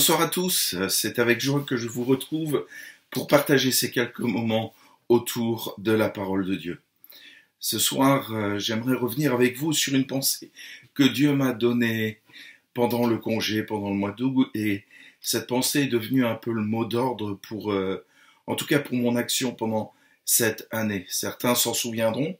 Bonsoir à tous, c'est avec joie que je vous retrouve pour partager ces quelques moments autour de la parole de Dieu. Ce soir, j'aimerais revenir avec vous sur une pensée que Dieu m'a donnée pendant le congé, pendant le mois d'août, et cette pensée est devenue un peu le mot d'ordre en tout cas pour mon action pendant cette année. Certains s'en souviendront,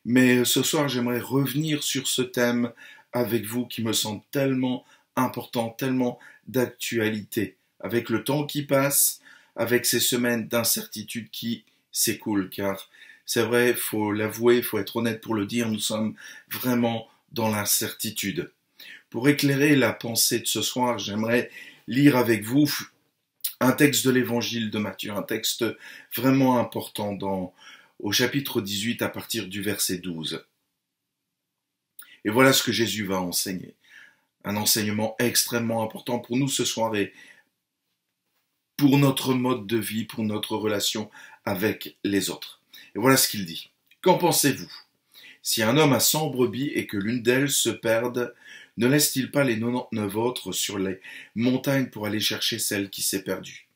mais ce soir, j'aimerais revenir sur ce thème avec vous qui me semble tellement important, tellement d'actualité, avec le temps qui passe, avec ces semaines d'incertitude qui s'écoulent, car c'est vrai, il faut l'avouer, il faut être honnête pour le dire, nous sommes vraiment dans l'incertitude. Pour éclairer la pensée de ce soir, j'aimerais lire avec vous un texte de l'évangile de Matthieu, un texte vraiment important au chapitre 18 à partir du verset 12. Et voilà ce que Jésus va enseigner. Un enseignement extrêmement important pour nous ce soir et pour notre mode de vie, pour notre relation avec les autres. Et voilà ce qu'il dit. Qu'en pensez-vous? Si un homme a 100 brebis et que l'une d'elles se perde, ne laisse-t-il pas les 99 autres sur les montagnes pour aller chercher celle qui s'est perdue?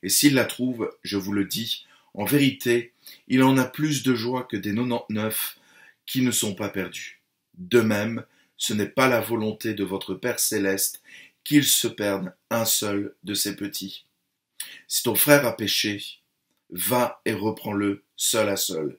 Et s'il la trouve, je vous le dis, en vérité, il en a plus de joie que des 99 qui ne sont pas perdus. De même, ce n'est pas la volonté de votre Père céleste qu'il se perde un seul de ses petits. Si ton frère a péché, va et reprends-le seul à seul.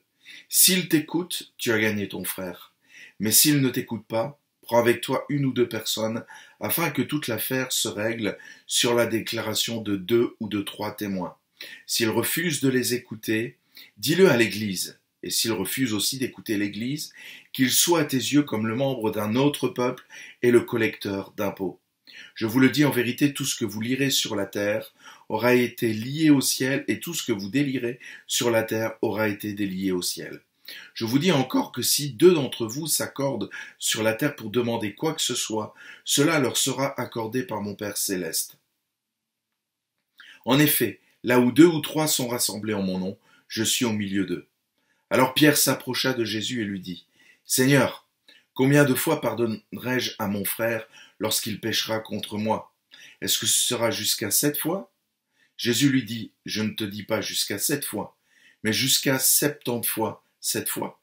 S'il t'écoute, tu as gagné ton frère. Mais s'il ne t'écoute pas, prends avec toi une ou deux personnes, afin que toute l'affaire se règle sur la déclaration de 2 ou de 3 témoins. S'il refuse de les écouter, dis-le à l'Église. Et s'il refuse aussi d'écouter l'Église, qu'il soit à tes yeux comme le membre d'un autre peuple et le collecteur d'impôts. Je vous le dis en vérité, tout ce que vous lirez sur la terre aura été lié au ciel, et tout ce que vous délierez sur la terre aura été délié au ciel. Je vous dis encore que si 2 d'entre vous s'accordent sur la terre pour demander quoi que ce soit, cela leur sera accordé par mon Père céleste. En effet, là où 2 ou 3 sont rassemblés en mon nom, je suis au milieu d'eux. Alors Pierre s'approcha de Jésus et lui dit, « Seigneur, combien de fois pardonnerai-je à mon frère lorsqu'il péchera contre moi? Est-ce que ce sera jusqu'à 7 fois ?» Jésus lui dit, « Je ne te dis pas jusqu'à 7 fois, mais jusqu'à 70 fois 7 fois.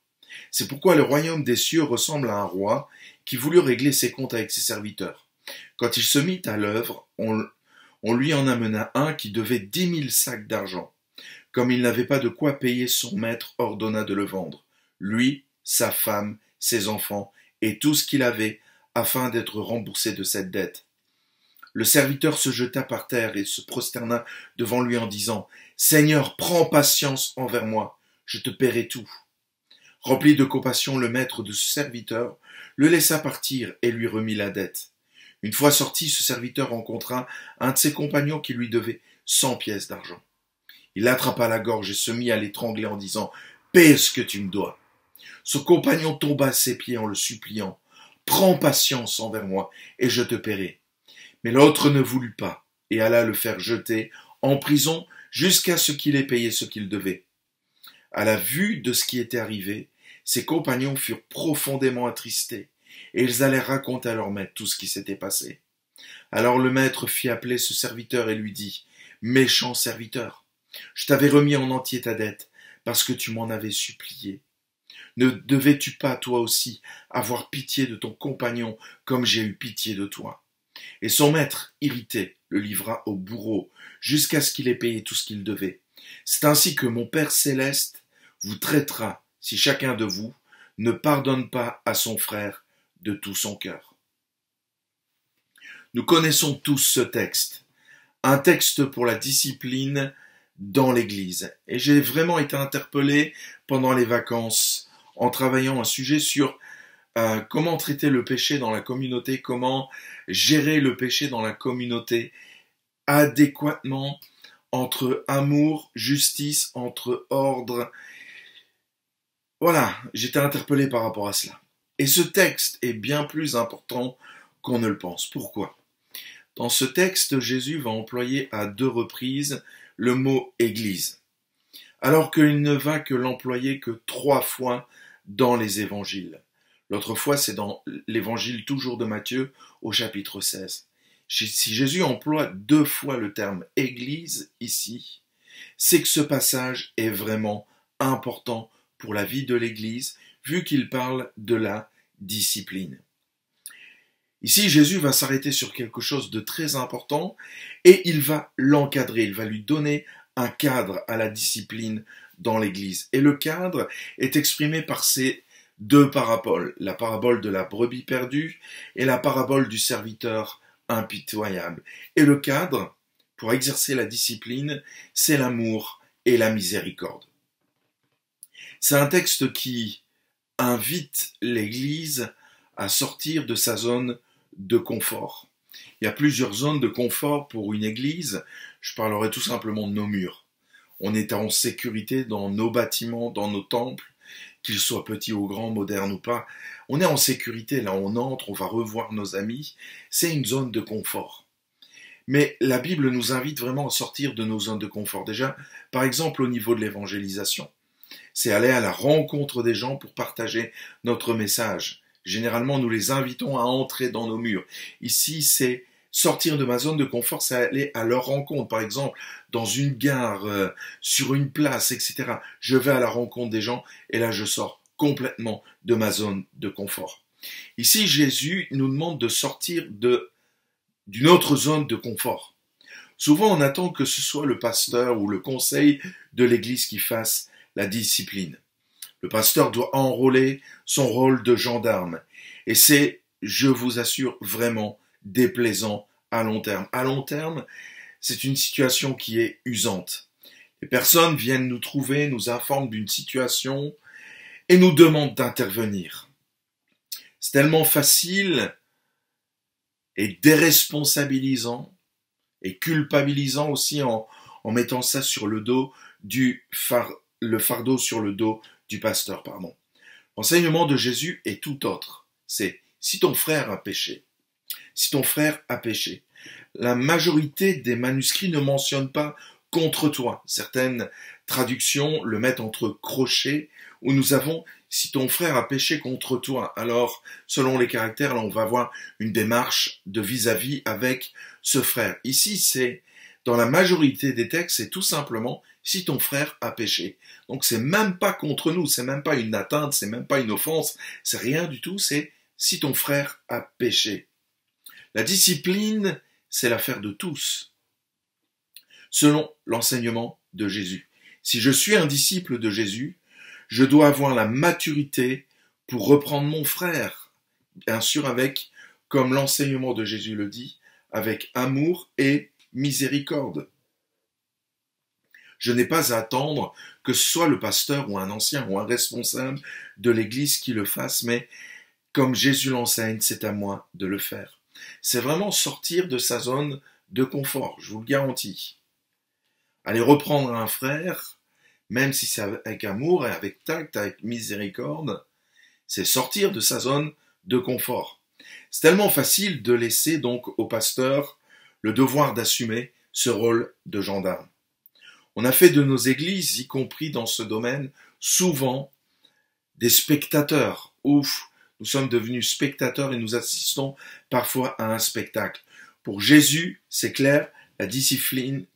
C'est pourquoi le royaume des cieux ressemble à un roi qui voulut régler ses comptes avec ses serviteurs. Quand il se mit à l'œuvre, on lui en amena un qui devait 10 000 sacs d'argent. Comme il n'avait pas de quoi payer, son maître ordonna de le vendre, lui, sa femme, ses enfants et tout ce qu'il avait, afin d'être remboursé de cette dette. Le serviteur se jeta par terre et se prosterna devant lui en disant, « Seigneur, prends patience envers moi, je te paierai tout. » Rempli de compassion, le maître de ce serviteur le laissa partir et lui remit la dette. Une fois sorti, ce serviteur rencontra un de ses compagnons qui lui devait 100 pièces d'argent. Il l'attrapa à la gorge et se mit à l'étrangler en disant « Paie ce que tu me dois. » Son compagnon tomba à ses pieds en le suppliant « Prends patience envers moi et je te paierai. » Mais l'autre ne voulut pas et alla le faire jeter en prison jusqu'à ce qu'il ait payé ce qu'il devait. À la vue de ce qui était arrivé, ses compagnons furent profondément attristés et ils allèrent raconter à leur maître tout ce qui s'était passé. Alors le maître fit appeler ce serviteur et lui dit « Méchant serviteur, je t'avais remis en entier ta dette, parce que tu m'en avais supplié. Ne devais-tu pas, toi aussi, avoir pitié de ton compagnon, comme j'ai eu pitié de toi? » Et son maître, irrité, le livra au bourreau, jusqu'à ce qu'il ait payé tout ce qu'il devait. C'est ainsi que mon Père céleste vous traitera, si chacun de vous ne pardonne pas à son frère de tout son cœur. Nous connaissons tous ce texte, un texte pour la discipline dans l'Église. Et j'ai vraiment été interpellé pendant les vacances en travaillant un sujet sur comment traiter le péché dans la communauté, comment gérer le péché dans la communauté adéquatement entre amour, justice, entre ordre. Voilà, j'étais interpellé par rapport à cela. Et ce texte est bien plus important qu'on ne le pense. Pourquoi ? Dans ce texte, Jésus va employer à 2 reprises le mot « église », alors qu'il ne va que l'employer que 3 fois dans les évangiles. L'autre fois, c'est dans l'évangile toujours de Matthieu, au chapitre 16. Si Jésus emploie 2 fois le terme Église ici, c'est que ce passage est vraiment important pour la vie de l'Église, vu qu'il parle de la discipline. Ici, Jésus va s'arrêter sur quelque chose de très important et il va l'encadrer, il va lui donner un cadre à la discipline dans l'Église. Et le cadre est exprimé par ces 2 paraboles, la parabole de la brebis perdue et la parabole du serviteur impitoyable. Et le cadre, pour exercer la discipline, c'est l'amour et la miséricorde. C'est un texte qui invite l'Église à sortir de sa zone de confort. Il y a plusieurs zones de confort pour une Église. Je parlerai tout simplement de nos murs. On est en sécurité dans nos bâtiments, dans nos temples, qu'ils soient petits ou grands, modernes ou pas. On est en sécurité, là on entre, on va revoir nos amis. C'est une zone de confort. Mais la Bible nous invite vraiment à sortir de nos zones de confort. Déjà, par exemple au niveau de l'évangélisation. C'est aller à la rencontre des gens pour partager notre message. Généralement, nous les invitons à entrer dans nos murs. Ici, c'est sortir de ma zone de confort, c'est aller à leur rencontre. Par exemple, dans une gare, sur une place, etc. Je vais à la rencontre des gens et là, je sors complètement de ma zone de confort. Ici, Jésus nous demande de sortir d'une autre zone de confort. Souvent, on attend que ce soit le pasteur ou le conseil de l'Église qui fasse la discipline. Le pasteur doit enrôler son rôle de gendarme. Et c'est, je vous assure, vraiment déplaisant à long terme. À long terme, c'est une situation qui est usante. Les personnes viennent nous trouver, nous informent d'une situation et nous demandent d'intervenir. C'est tellement facile et déresponsabilisant et culpabilisant aussi en mettant ça sur le dos le fardeau sur le dos du pasteur, pardon. L'enseignement de Jésus est tout autre. C'est si ton frère a péché. Si ton frère a péché. La majorité des manuscrits ne mentionnent pas contre toi. Certaines traductions le mettent entre crochets où nous avons si ton frère a péché contre toi. Alors, selon les caractères, là, on va avoir une démarche de vis-à-vis avec ce frère. Ici, c'est dans la majorité des textes, c'est tout simplement si ton frère a péché. Donc c'est même pas contre nous, c'est même pas une atteinte, c'est même pas une offense, c'est rien du tout, c'est si ton frère a péché. La discipline, c'est l'affaire de tous, selon l'enseignement de Jésus. Si je suis un disciple de Jésus, je dois avoir la maturité pour reprendre mon frère, bien sûr avec, comme l'enseignement de Jésus le dit, avec amour et miséricorde. Je n'ai pas à attendre que ce soit le pasteur ou un ancien ou un responsable de l'Église qui le fasse, mais comme Jésus l'enseigne, c'est à moi de le faire. C'est vraiment sortir de sa zone de confort, je vous le garantis. Aller reprendre un frère, même si c'est avec amour et avec tact, avec miséricorde, c'est sortir de sa zone de confort. C'est tellement facile de laisser donc au pasteur le devoir d'assumer ce rôle de gendarme. On a fait de nos églises, y compris dans ce domaine, souvent des spectateurs. Ouf, nous sommes devenus spectateurs et nous assistons parfois à un spectacle. Pour Jésus, c'est clair, la discipline,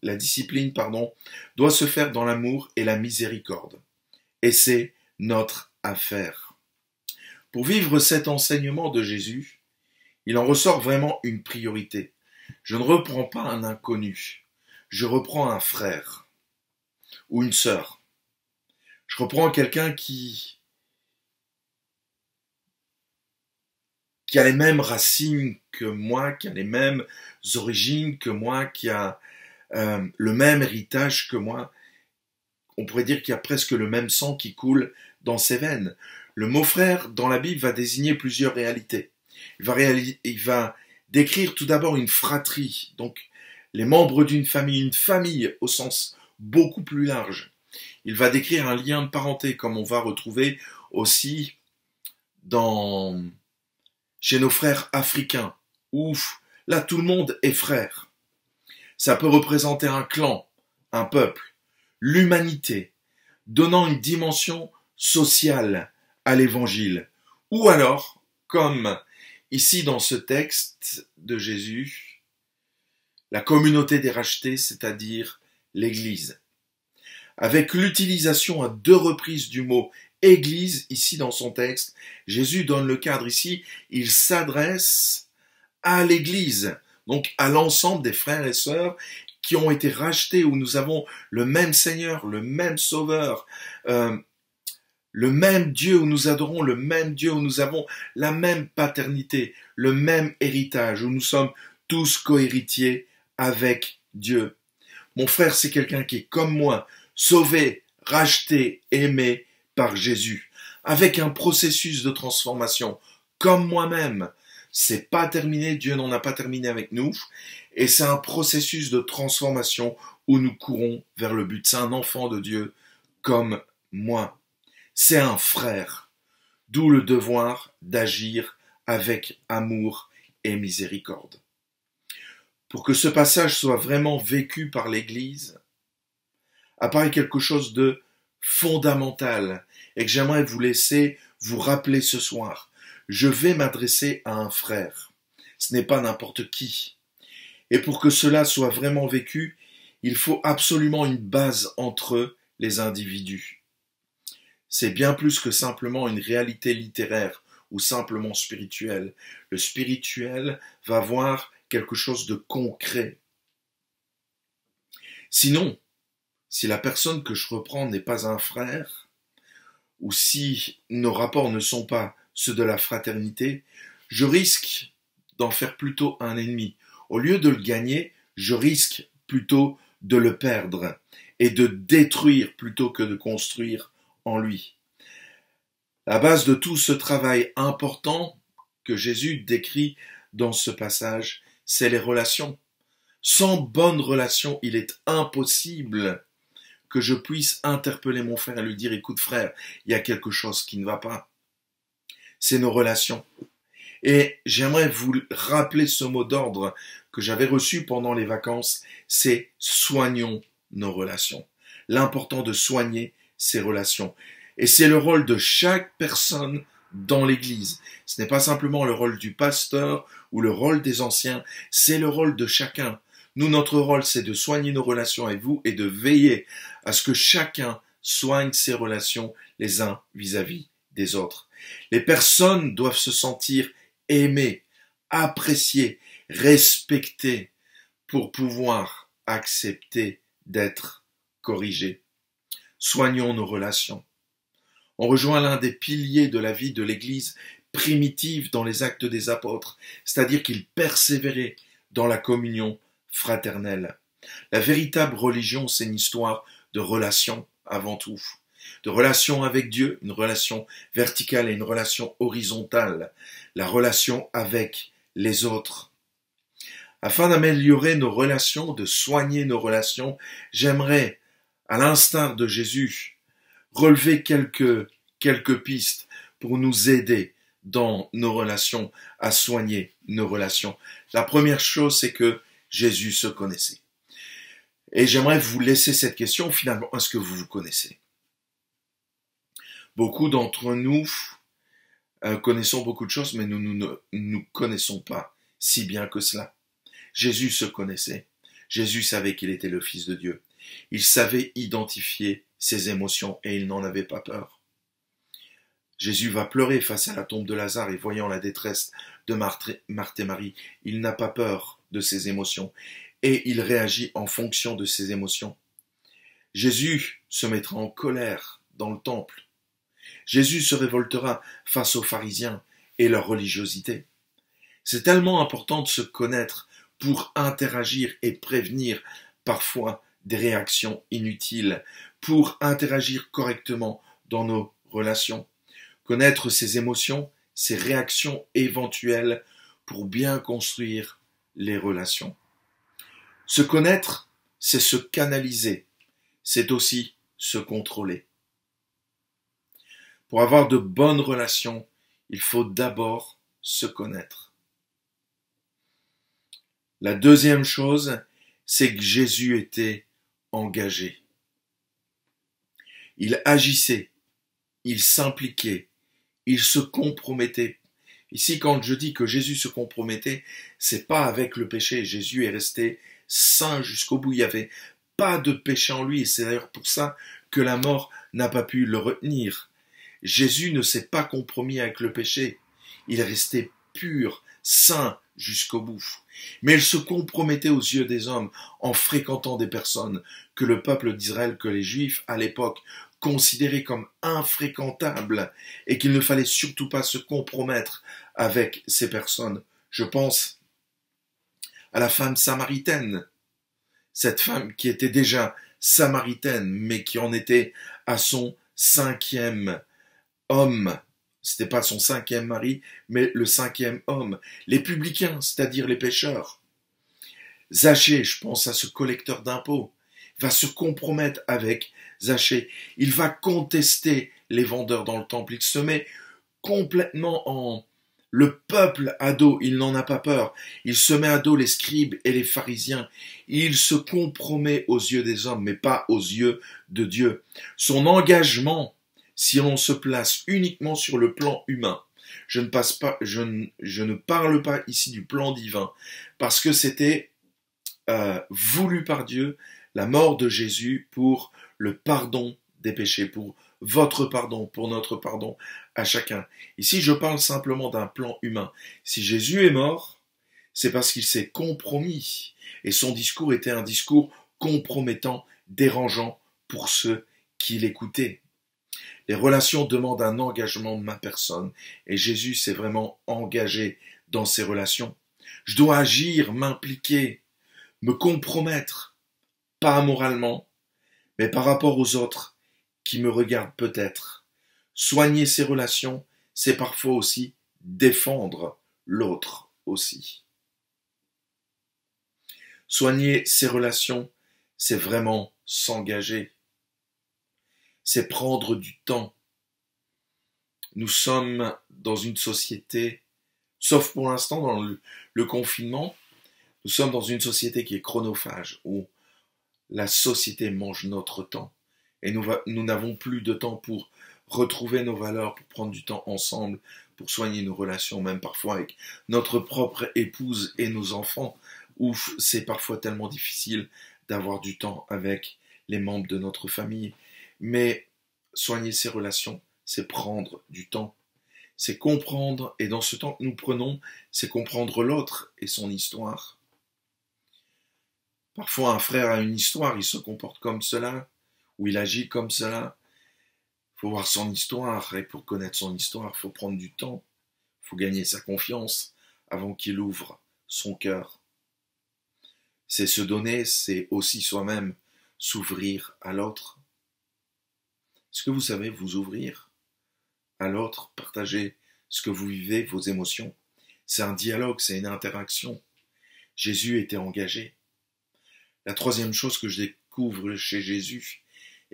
doit se faire dans l'amour et la miséricorde. Et c'est notre affaire. Pour vivre cet enseignement de Jésus, il en ressort vraiment une priorité. Je ne reprends pas un inconnu, je reprends un frère ou une sœur. Je reprends quelqu'un qui a les mêmes racines que moi, qui a les mêmes origines que moi, qui a le même héritage que moi. On pourrait dire qu'il y a presque le même sang qui coule dans ses veines. Le mot frère, dans la Bible, va désigner plusieurs réalités. Il va décrire tout d'abord une fratrie, donc les membres d'une famille, une famille au sens beaucoup plus large. Il va décrire un lien de parenté, comme on va retrouver aussi chez nos frères africains. Ouf, là tout le monde est frère. Ça peut représenter un clan, un peuple, l'humanité, donnant une dimension sociale à l'évangile. Ou alors, comme ici dans ce texte de Jésus, la communauté des rachetés, c'est-à-dire l'Église. Avec l'utilisation à 2 reprises du mot Église, ici dans son texte, Jésus donne le cadre ici, il s'adresse à l'Église, donc à l'ensemble des frères et sœurs qui ont été rachetés, où nous avons le même Seigneur, le même Sauveur, le même Dieu, où nous adorons le même Dieu, où nous avons la même paternité, le même héritage, où nous sommes tous cohéritiers avec Dieu. Mon frère, c'est quelqu'un qui est comme moi, sauvé, racheté, aimé par Jésus, avec un processus de transformation, comme moi-même. C'est pas terminé, Dieu n'en a pas terminé avec nous, et c'est un processus de transformation où nous courons vers le but. C'est un enfant de Dieu comme moi. C'est un frère, d'où le devoir d'agir avec amour et miséricorde. Pour que ce passage soit vraiment vécu par l'Église, apparaît quelque chose de fondamental et que j'aimerais vous laisser vous rappeler ce soir. Je vais m'adresser à un frère. Ce n'est pas n'importe qui. Et pour que cela soit vraiment vécu, il faut absolument une base entre les individus. C'est bien plus que simplement une réalité littéraire ou simplement spirituelle. Le spirituel va voir quelque chose de concret. Sinon, si la personne que je reprends n'est pas un frère, ou si nos rapports ne sont pas ceux de la fraternité, je risque d'en faire plutôt un ennemi. Au lieu de le gagner, je risque plutôt de le perdre et de détruire plutôt que de construire en lui. La base de tout ce travail important que Jésus décrit dans ce passage, c'est les relations. Sans bonnes relations, il est impossible que je puisse interpeller mon frère et lui dire « Écoute frère, il y a quelque chose qui ne va pas. » C'est nos relations. Et j'aimerais vous rappeler ce mot d'ordre que j'avais reçu pendant les vacances, c'est « soignons nos relations ». L'important de soigner ces relations. Et c'est le rôle de chaque personne dans l'Église. Ce n'est pas simplement le rôle du pasteur ou le rôle des anciens, c'est le rôle de chacun. Nous, notre rôle, c'est de soigner nos relations avec vous et de veiller à ce que chacun soigne ses relations les uns vis-à-vis des autres. Les personnes doivent se sentir aimées, appréciées, respectées pour pouvoir accepter d'être corrigées. Soignons nos relations. On rejoint l'un des piliers de la vie de l'Église primitive dans les Actes des Apôtres, c'est-à-dire qu'ils persévéraient dans la communion fraternelle. La véritable religion, c'est une histoire de relation avant tout. De relation avec Dieu, une relation verticale et une relation horizontale. La relation avec les autres. Afin d'améliorer nos relations, de soigner nos relations, j'aimerais, à l'instar de Jésus, relever quelques pistes pour nous aider dans nos relations, à soigner nos relations. La première chose, c'est que Jésus se connaissait. Et j'aimerais vous laisser cette question, finalement, est-ce que vous vous connaissez? Beaucoup d'entre nous connaissons beaucoup de choses, mais nous ne nous connaissons pas si bien que cela. Jésus se connaissait. Jésus savait qu'il était le Fils de Dieu. Il savait identifier ses émotions et il n'en avait pas peur. Jésus va pleurer face à la tombe de Lazare et voyant la détresse de Marthe et Marie, il n'a pas peur de ses émotions et il réagit en fonction de ses émotions. Jésus se mettra en colère dans le temple. Jésus se révoltera face aux pharisiens et leur religiosité. C'est tellement important de se connaître pour interagir et prévenir parfois des réactions inutiles, pour interagir correctement dans nos relations. Connaître ses émotions, ses réactions éventuelles pour bien construire les relations. Se connaître, c'est se canaliser, c'est aussi se contrôler. Pour avoir de bonnes relations, il faut d'abord se connaître. La deuxième chose, c'est que Jésus était engagé. Il agissait, il s'impliquait, il se compromettait. Ici, quand je dis que Jésus se compromettait, c'est pas avec le péché. Jésus est resté saint jusqu'au bout. Il n'y avait pas de péché en lui. Et c'est d'ailleurs pour ça que la mort n'a pas pu le retenir. Jésus ne s'est pas compromis avec le péché. Il est resté pur, saint jusqu'au bout. Mais il se compromettait aux yeux des hommes en fréquentant des personnes que le peuple d'Israël, que les Juifs à l'époque considéraient comme infréquentables et qu'il ne fallait surtout pas se compromettre avec ces personnes. Je pense à la femme samaritaine, cette femme qui était déjà samaritaine, mais qui en était à son 5e homme. C'était pas son 5e mari, mais le 5e homme. Les publicains, c'est-à-dire les pécheurs. Zachée, je pense à ce collecteur d'impôts, va se compromettre avec Zachée. Il va contester les vendeurs dans le temple. Il se met complètement en... Le peuple à dos, il n'en a pas peur. Il se met à dos les scribes et les pharisiens. Il se compromet aux yeux des hommes, mais pas aux yeux de Dieu. Son engagement, si on se place uniquement sur le plan humain, je ne parle pas ici du plan divin, parce que c'était voulu par Dieu, la mort de Jésus pour le pardon des péchés, pour votre pardon, pour notre pardon à chacun. Ici, je parle simplement d'un plan humain. Si Jésus est mort, c'est parce qu'il s'est compromis. Et son discours était un discours compromettant, dérangeant pour ceux qui l'écoutaient. Les relations demandent un engagement de ma personne. Et Jésus s'est vraiment engagé dans ces relations. Je dois agir, m'impliquer, me compromettre, pas moralement, mais par rapport aux autres qui me regardent peut-être. Soigner ces relations, c'est parfois aussi défendre l'autre aussi. Soigner ces relations, c'est vraiment s'engager. C'est prendre du temps. Nous sommes dans une société, sauf pour l'instant dans le confinement, nous sommes dans une société qui est chronophage, où la société mange notre temps. Et nous n'avons plus de temps pour retrouver nos valeurs, pour prendre du temps ensemble, pour soigner nos relations, même parfois avec notre propre épouse et nos enfants, où c'est parfois tellement difficile d'avoir du temps avec les membres de notre famille. Mais soigner ces relations, c'est prendre du temps. C'est comprendre, et dans ce temps que nous prenons, c'est comprendre l'autre et son histoire. Parfois, un frère a une histoire, il se comporte comme cela, ou il agit comme cela. Il faut voir son histoire, et pour connaître son histoire, il faut prendre du temps. Il faut gagner sa confiance avant qu'il ouvre son cœur. C'est se donner, c'est aussi soi-même s'ouvrir à l'autre. Est-ce que vous savez vous ouvrir à l'autre, partager ce que vous vivez, vos émotions? C'est un dialogue, c'est une interaction. Jésus était engagé. La troisième chose que je découvre chez Jésus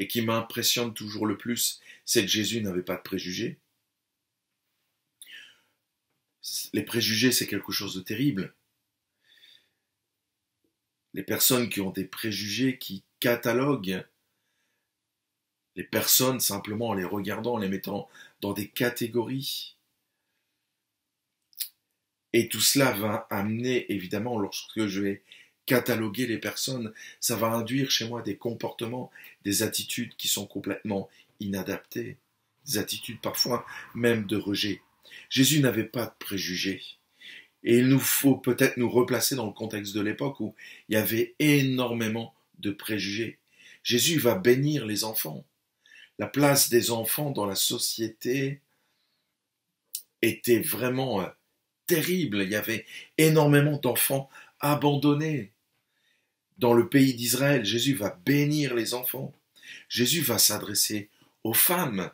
et qui m'impressionne toujours le plus, c'est que Jésus n'avait pas de préjugés. Les préjugés, c'est quelque chose de terrible. Les personnes qui ont des préjugés, qui cataloguent les personnes simplement en les regardant, en les mettant dans des catégories. Et tout cela va amener, évidemment, lorsque je vais cataloguer les personnes, ça va induire chez moi des comportements, des attitudes qui sont complètement inadaptées, des attitudes parfois même de rejet. Jésus n'avait pas de préjugés. Et il nous faut peut-être nous replacer dans le contexte de l'époque où il y avait énormément de préjugés. Jésus va bénir les enfants. La place des enfants dans la société était vraiment terrible. Il y avait énormément d'enfants abandonnés. Dans le pays d'Israël, Jésus va bénir les enfants. Jésus va s'adresser aux femmes.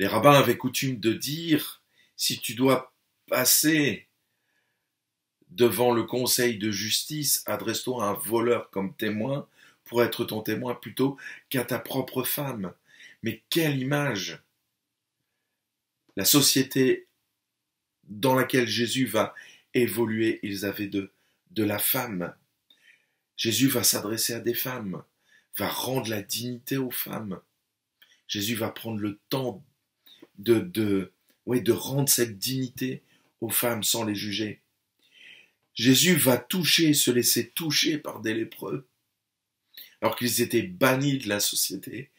Les rabbins avaient coutume de dire, si tu dois passer devant le conseil de justice, adresse-toi à un voleur comme témoin pour être ton témoin plutôt qu'à ta propre femme. Mais quelle image! La société dans laquelle Jésus va évoluer, ils avaient de la femme. Jésus va s'adresser à des femmes, va rendre la dignité aux femmes. Jésus va prendre le temps de rendre cette dignité aux femmes sans les juger. Jésus va toucher, se laisser toucher par des lépreux, alors qu'ils étaient bannis de la société.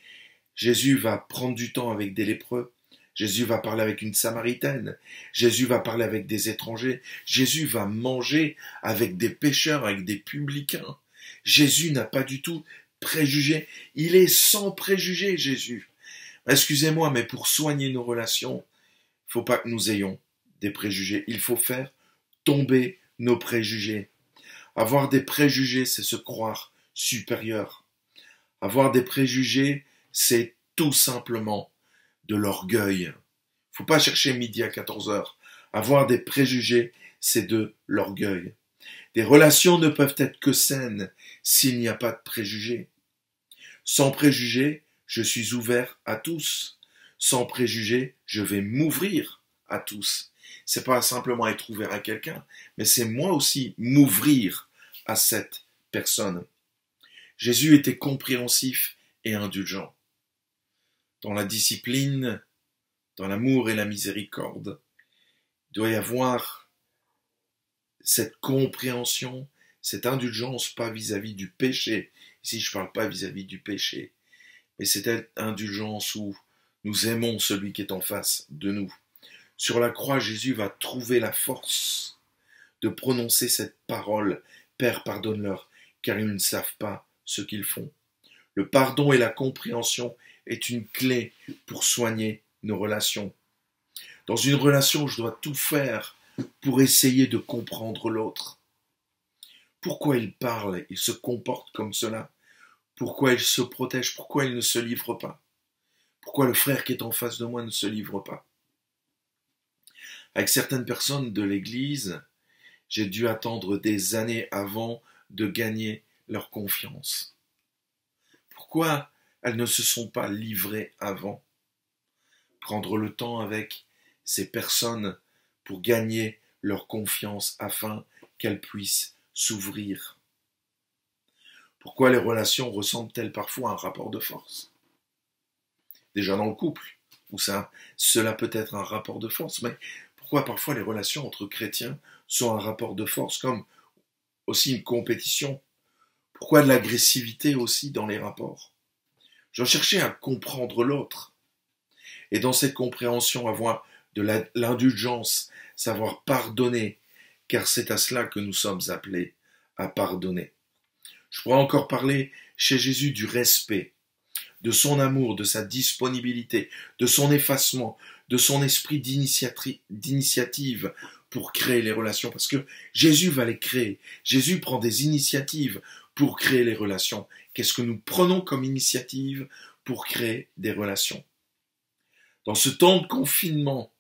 Jésus va prendre du temps avec des lépreux. Jésus va parler avec une Samaritaine. Jésus va parler avec des étrangers. Jésus va manger avec des pécheurs, avec des publicains. Jésus n'a pas du tout préjugé. Il est sans préjugé, Jésus. Excusez-moi, mais pour soigner nos relations, il ne faut pas que nous ayons des préjugés. Il faut faire tomber nos préjugés. Avoir des préjugés, c'est se croire supérieur. Avoir des préjugés, c'est tout simplement de l'orgueil. Il ne faut pas chercher midi à 14 heures. Avoir des préjugés, c'est de l'orgueil. Des relations ne peuvent être que saines s'il n'y a pas de préjugés. Sans préjugés, je suis ouvert à tous. Sans préjugés, je vais m'ouvrir à tous. C'est pas simplement être ouvert à quelqu'un, mais c'est moi aussi m'ouvrir à cette personne. Jésus était compréhensif et indulgent. Dans la discipline, dans l'amour et la miséricorde, il doit y avoir cette compréhension, cette indulgence, pas vis-à-vis du péché. Ici, je ne parle pas vis-à-vis du péché, mais cette indulgence où nous aimons celui qui est en face de nous. Sur la croix, Jésus va trouver la force de prononcer cette parole « Père, pardonne-leur, car ils ne savent pas ce qu'ils font ». Le pardon et la compréhension est une clé pour soigner nos relations. Dans une relation, je dois tout faire pour essayer de comprendre l'autre. Pourquoi il parle, il se comporte comme cela? Pourquoi il se protège? Pourquoi il ne se livre pas? Pourquoi le frère qui est en face de moi ne se livre pas? Avec certaines personnes de l'Église, j'ai dû attendre des années avant de gagner leur confiance. Pourquoi elles ne se sont pas livrées avant? Prendre le temps avec ces personnes pour gagner leur confiance afin qu'elles puissent s'ouvrir. Pourquoi les relations ressemblent-elles parfois à un rapport de force? Déjà dans le couple, où cela peut être un rapport de force, mais pourquoi parfois les relations entre chrétiens sont un rapport de force, comme aussi une compétition? Pourquoi de l'agressivité aussi dans les rapports? Je cherchais à comprendre l'autre. Et dans cette compréhension, avoir de l'indulgence, savoir pardonner, car c'est à cela que nous sommes appelés à pardonner. Je pourrais encore parler chez Jésus du respect, de son amour, de sa disponibilité, de son effacement, de son esprit d'initiative pour créer les relations, parce que Jésus va les créer. Jésus prend des initiatives pour créer les relations. Qu'est-ce que nous prenons comme initiative pour créer des relations? Dans ce temps de confinement,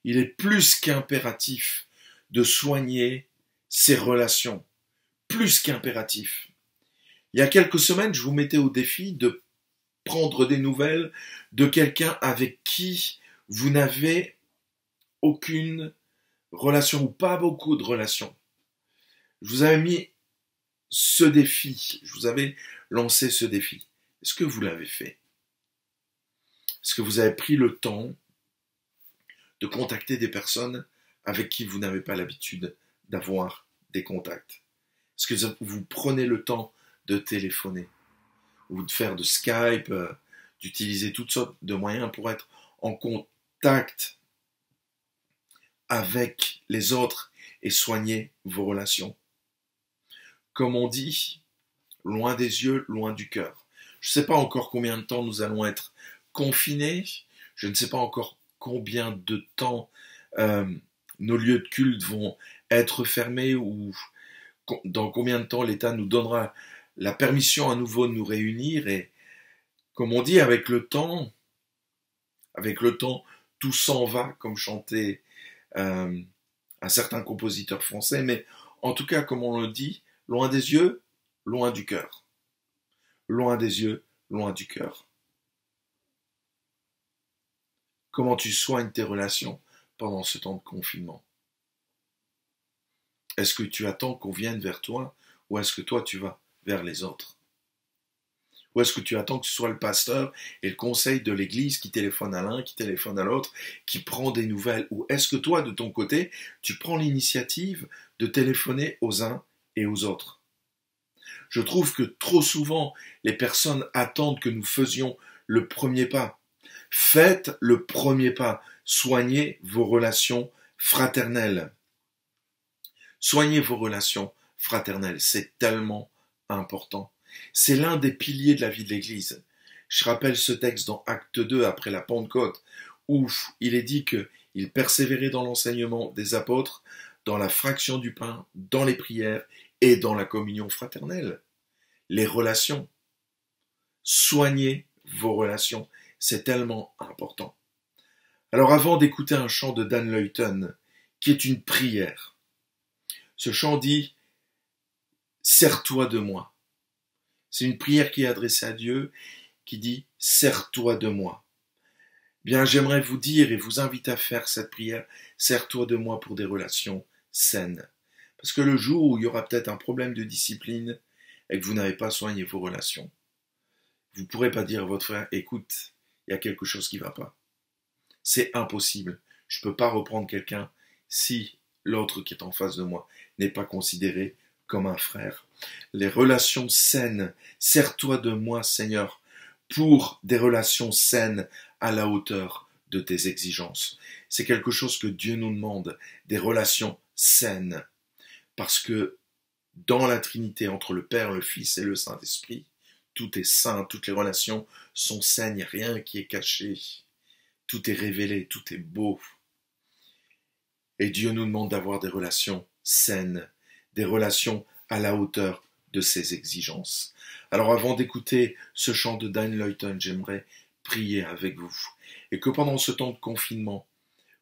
il est plus qu'impératif de soigner ces relations. Plus qu'impératif. Il y a quelques semaines, je vous mettais au défi de prendre des nouvelles de quelqu'un avec qui vous n'avez aucune relation ou pas beaucoup de relations. Je vous avais mis ce défi, je vous avais lancé ce défi. Est-ce que vous l'avez fait? Est-ce que vous avez pris le temps de contacter des personnes avec qui vous n'avez pas l'habitude d'avoir des contacts? Est-ce que vous prenez le temps de téléphoner ou de faire de Skype, d'utiliser toutes sortes de moyens pour être en contact avec les autres et soigner vos relations? Comme on dit, loin des yeux, loin du cœur. Je ne sais pas encore combien de temps nous allons être confinés. Je ne sais pas encore combien de temps nos lieux de culte vont être fermés ou dans combien de temps l'État nous donnera la permission à nouveau de nous réunir. Et comme on dit, avec le temps, tout s'en va, comme chantait un certain compositeur français. Mais en tout cas, comme on le dit, loin des yeux, loin du cœur. Loin des yeux, loin du cœur. Comment tu soignes tes relations pendant ce temps de confinement? Est-ce que tu attends qu'on vienne vers toi ou est-ce que toi tu vas vers les autres? Ou est-ce que tu attends que ce soit le pasteur et le conseil de l'église qui téléphone à l'un, qui téléphone à l'autre, qui prend des nouvelles? Ou est-ce que toi, de ton côté, tu prends l'initiative de téléphoner aux uns et aux autres. Je trouve que trop souvent, les personnes attendent que nous faisions le premier pas. Faites le premier pas. Soignez vos relations fraternelles. Soignez vos relations fraternelles. C'est tellement important. C'est l'un des piliers de la vie de l'Église. Je rappelle ce texte dans Acte 2 après la Pentecôte, où il est dit qu'il persévérait dans l'enseignement des apôtres, dans la fraction du pain, dans les prières et dans la communion fraternelle. Les relations. Soignez vos relations. C'est tellement important. Alors avant d'écouter un chant de Dan Luyten, qui est une prière, ce chant dit « Sers-toi de moi ». C'est une prière qui est adressée à Dieu, qui dit « Sers-toi de moi ». Bien, j'aimerais vous dire et vous inviter à faire cette prière « Sers-toi de moi » pour des relations saines. Parce que le jour où il y aura peut-être un problème de discipline et que vous n'avez pas soigné vos relations, vous ne pourrez pas dire à votre frère « Écoute, il y a quelque chose qui ne va pas ». C'est impossible. Je ne peux pas reprendre quelqu'un si l'autre qui est en face de moi n'est pas considéré comme un frère. Les relations saines, sers-toi de moi, Seigneur, pour des relations saines à la hauteur de tes exigences. C'est quelque chose que Dieu nous demande, des relations saines. Parce que dans la Trinité, entre le Père, le Fils et le Saint-Esprit, tout est saint, toutes les relations sont saines, il n'y a rien qui est caché. Tout est révélé, tout est beau. Et Dieu nous demande d'avoir des relations saines, des relations à la hauteur de ses exigences. Alors avant d'écouter ce chant de Dan Luyten, j'aimerais prier avec vous. Et que pendant ce temps de confinement,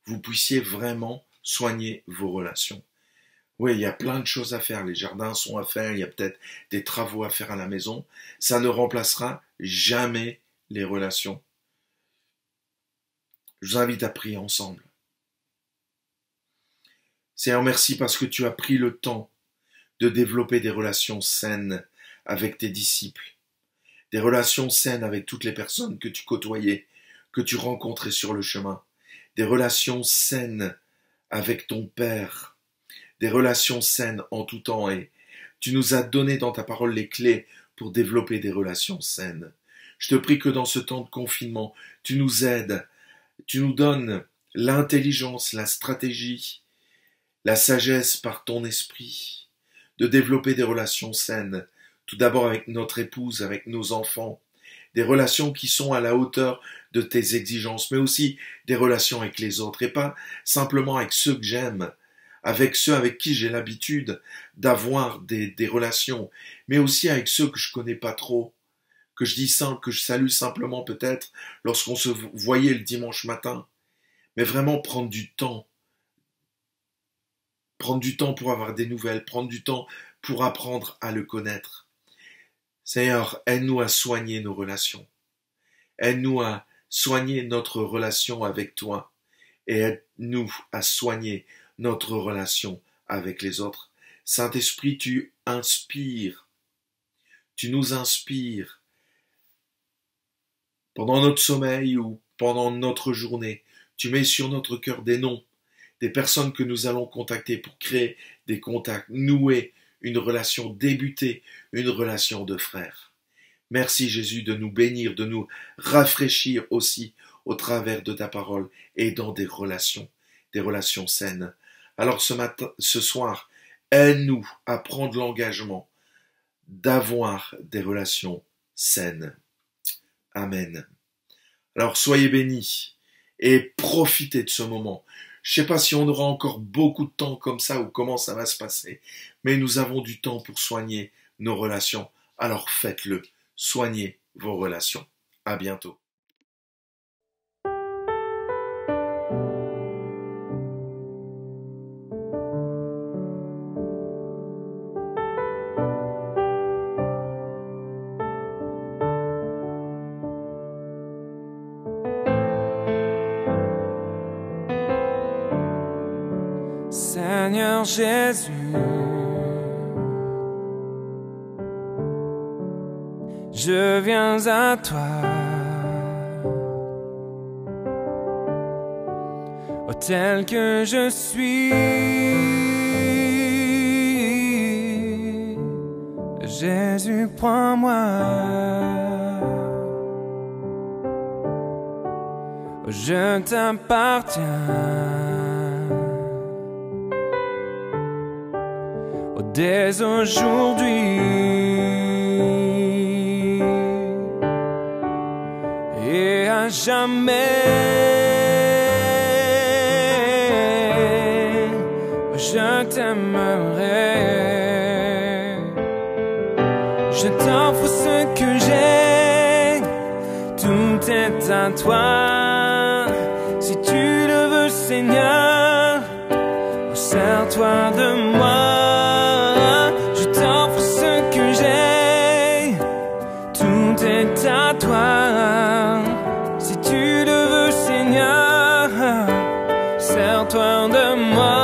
vous puissiez vraiment soigner vos relations. Oui, il y a plein de choses à faire, les jardins sont à faire, il y a peut-être des travaux à faire à la maison. Ça ne remplacera jamais les relations. Je vous invite à prier ensemble. Seigneur, merci parce que tu as pris le temps de développer des relations saines avec tes disciples, des relations saines avec toutes les personnes que tu côtoyais, que tu rencontrais sur le chemin, des relations saines avec ton Père, des relations saines en tout temps, et tu nous as donné dans ta parole les clés pour développer des relations saines. Je te prie que dans ce temps de confinement, tu nous aides, tu nous donnes l'intelligence, la stratégie, la sagesse par ton esprit, de développer des relations saines, tout d'abord avec notre épouse, avec nos enfants, des relations qui sont à la hauteur de tes exigences, mais aussi des relations avec les autres, et pas simplement avec ceux que j'aime, avec ceux avec qui j'ai l'habitude d'avoir des relations, mais aussi avec ceux que je connais pas trop, que je salue simplement peut-être lorsqu'on se voyait le dimanche matin, mais vraiment prendre du temps pour avoir des nouvelles, prendre du temps pour apprendre à le connaître. Seigneur, aide-nous à soigner nos relations. Aide-nous à soigner notre relation avec toi et aide-nous à soigner notre relation avec les autres. Saint-Esprit, tu inspires, tu nous inspires pendant notre sommeil ou pendant notre journée. Tu mets sur notre cœur des noms, des personnes que nous allons contacter pour créer des contacts, nouer une relation, débuter une relation de frères. Merci Jésus de nous bénir, de nous rafraîchir aussi au travers de ta parole et dans des relations saines. Alors ce soir, aide-nous à prendre l'engagement d'avoir des relations saines. Amen. Alors soyez bénis et profitez de ce moment. Je ne sais pas si on aura encore beaucoup de temps comme ça ou comment ça va se passer, mais nous avons du temps pour soigner nos relations. Alors faites-le. Soignez vos relations. À bientôt. Seigneur Jésus, je viens à toi, oh, tel que je suis. Jésus, prends-moi. Je t'appartiens. Dès aujourd'hui et à jamais, je t'aimerai. Je t'offre ce que j'ai, tout est à toi. Si tu le veux, Seigneur, sers-toi de moi. À toi, si tu le veux, Seigneur, sers-toi de moi.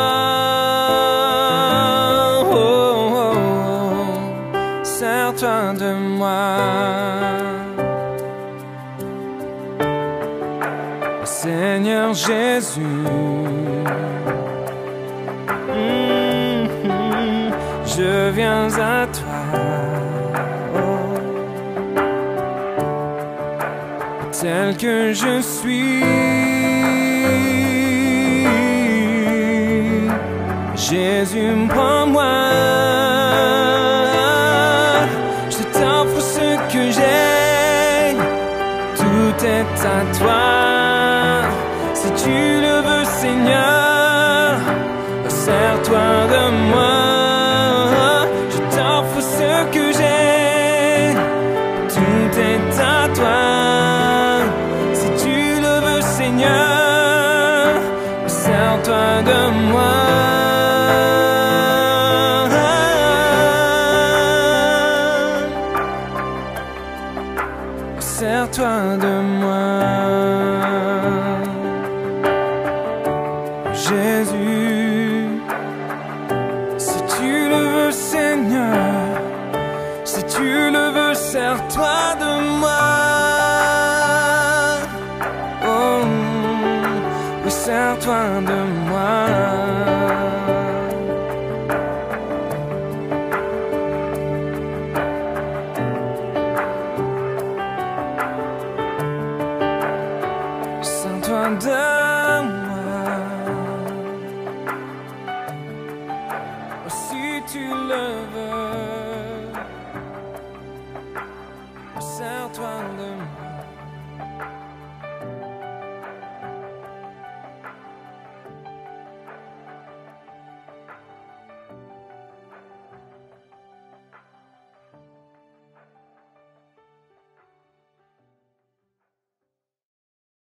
Oh, oh, oh, sers-toi de moi. Seigneur Jésus, je viens à toi. Tel que je suis, Jésus, prends-moi. Je t'offre ce que j'ai, tout est à toi. Si tu le veux, Seigneur, sers-toi de moi. Je t'offre ce que j'ai, tout est à toi. Seigneur, sers-toi de moi. Sers-toi de moi. Jésus, si tu le veux, Seigneur, si tu le veux, sers-toi de moi. Sers-toi de moi. Sers-toi de moi. Si tu le veux, sers-toi de moi.